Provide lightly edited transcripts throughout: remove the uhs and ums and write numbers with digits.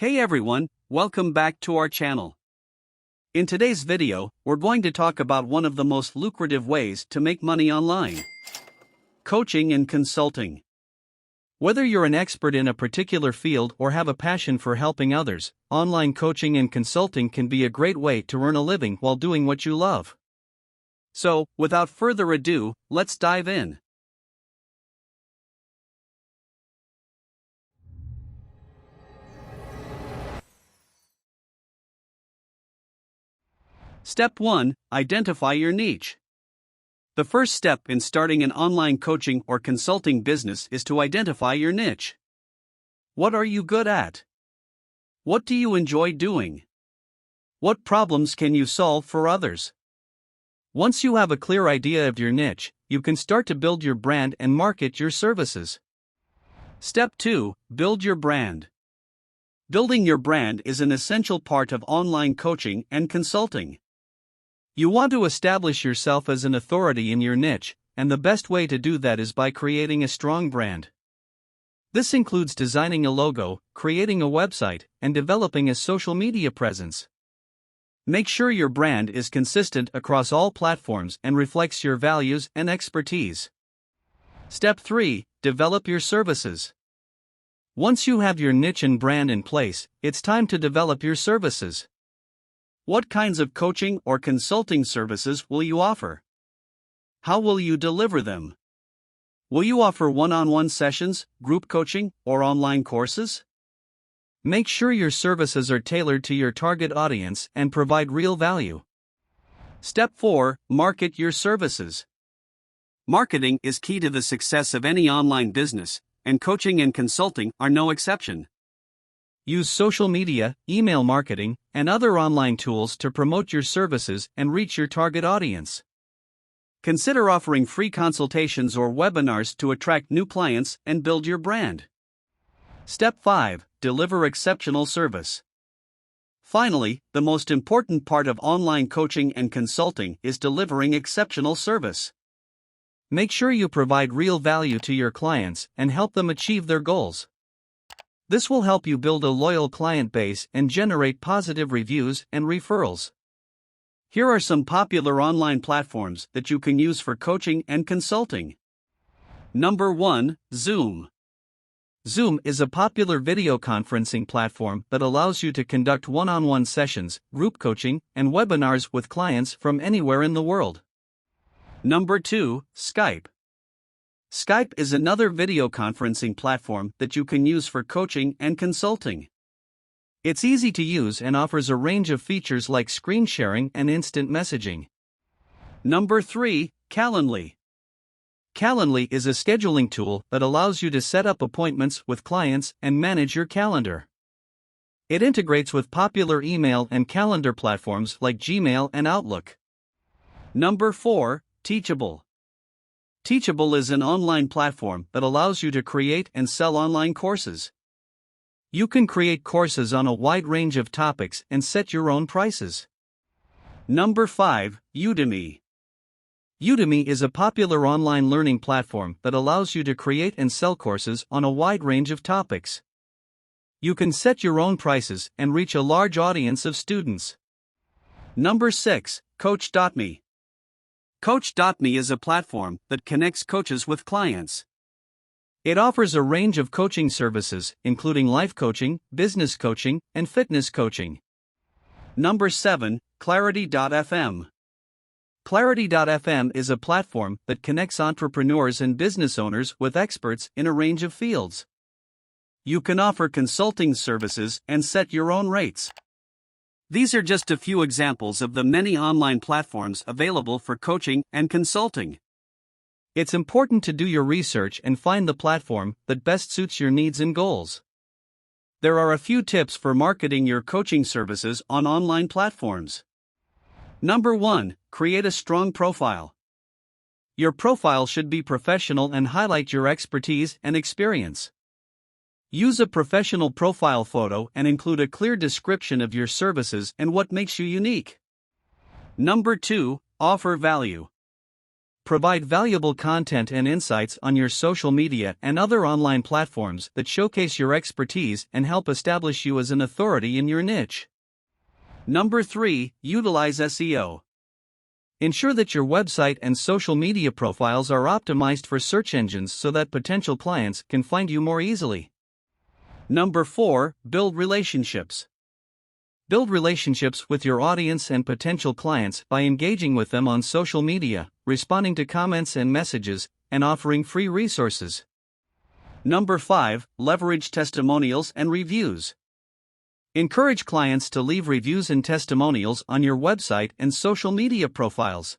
Hey everyone, welcome back to our channel. In today's video, we're going to talk about one of the most lucrative ways to make money online: coaching and consulting. Whether you're an expert in a particular field or have a passion for helping others, online coaching and consulting can be a great way to earn a living while doing what you love. So, without further ado, let's dive in. Step 1. Identify your niche. The first step in starting an online coaching or consulting business is to identify your niche. What are you good at? What do you enjoy doing? What problems can you solve for others? Once you have a clear idea of your niche, you can start to build your brand and market your services. Step 2. Build your brand. Building your brand is an essential part of online coaching and consulting. You want to establish yourself as an authority in your niche, and the best way to do that is by creating a strong brand. This includes designing a logo, creating a website, and developing a social media presence. Make sure your brand is consistent across all platforms and reflects your values and expertise. Step 3. Develop your services. Once you have your niche and brand in place, it's time to develop your services. What kinds of coaching or consulting services will you offer? How will you deliver them? Will you offer one-on-one sessions, group coaching, or online courses? Make sure your services are tailored to your target audience and provide real value. Step 4. Market your services. Marketing is key to the success of any online business, and coaching and consulting are no exception. Use social media, email marketing, and other online tools to promote your services and reach your target audience. Consider offering free consultations or webinars to attract new clients and build your brand. Step 5. Deliver exceptional service. Finally, the most important part of online coaching and consulting is delivering exceptional service. Make sure you provide real value to your clients and help them achieve their goals. This will help you build a loyal client base and generate positive reviews and referrals. Here are some popular online platforms that you can use for coaching and consulting. Number 1. Zoom. Zoom is a popular video conferencing platform that allows you to conduct one-on-one sessions, group coaching, and webinars with clients from anywhere in the world. Number 2. Skype. Skype is another video conferencing platform that you can use for coaching and consulting. It's easy to use and offers a range of features like screen sharing and instant messaging. Number 3. Calendly. Calendly is a scheduling tool that allows you to set up appointments with clients and manage your calendar. It integrates with popular email and calendar platforms like Gmail and Outlook. Number 4. Teachable. Teachable is an online platform that allows you to create and sell online courses. You can create courses on a wide range of topics and set your own prices. Number 5. Udemy. Udemy is a popular online learning platform that allows you to create and sell courses on a wide range of topics. You can set your own prices and reach a large audience of students. Number 6. Coach.me. Coach.me is a platform that connects coaches with clients. It offers a range of coaching services, including life coaching, business coaching, and fitness coaching. Number 7. Clarity.fm. Clarity.fm is a platform that connects entrepreneurs and business owners with experts in a range of fields. You can offer consulting services and set your own rates. These are just a few examples of the many online platforms available for coaching and consulting. It's important to do your research and find the platform that best suits your needs and goals. There are a few tips for marketing your coaching services on online platforms. Number 1. Create a strong profile. Your profile should be professional and highlight your expertise and experience. Use a professional profile photo and include a clear description of your services and what makes you unique. Number 2. Offer value. Provide valuable content and insights on your social media and other online platforms that showcase your expertise and help establish you as an authority in your niche. Number 3. Utilize SEO. Ensure that your website and social media profiles are optimized for search engines so that potential clients can find you more easily. Number 4. Build relationships. Build relationships with your audience and potential clients by engaging with them on social media, responding to comments and messages, and offering free resources. Number 5. Leverage testimonials and reviews. Encourage clients to leave reviews and testimonials on your website and social media profiles.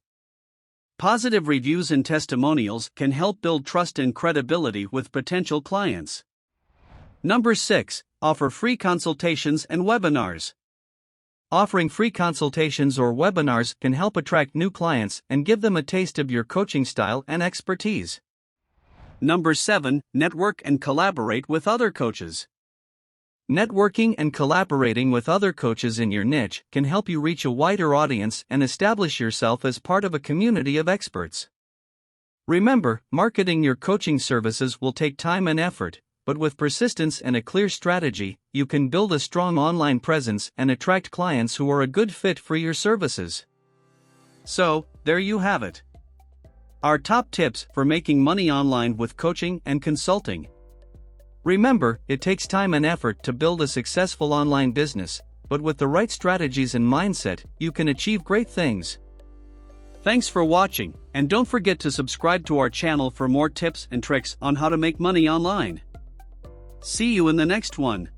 Positive reviews and testimonials can help build trust and credibility with potential clients. Number 6. Offer free consultations and webinars. Offering free consultations or webinars can help attract new clients and give them a taste of your coaching style and expertise. Number 7. Network and collaborate with other coaches. Networking and collaborating with other coaches in your niche can help you reach a wider audience and establish yourself as part of a community of experts. Remember, marketing your coaching services will take time and effort, but with persistence and a clear strategy, you can build a strong online presence and attract clients who are a good fit for your services. So, there you have it. Our top tips for making money online with coaching and consulting. Remember, it takes time and effort to build a successful online business, but with the right strategies and mindset, you can achieve great things. Thanks for watching, and don't forget to subscribe to our channel for more tips and tricks on how to make money online. See you in the next one.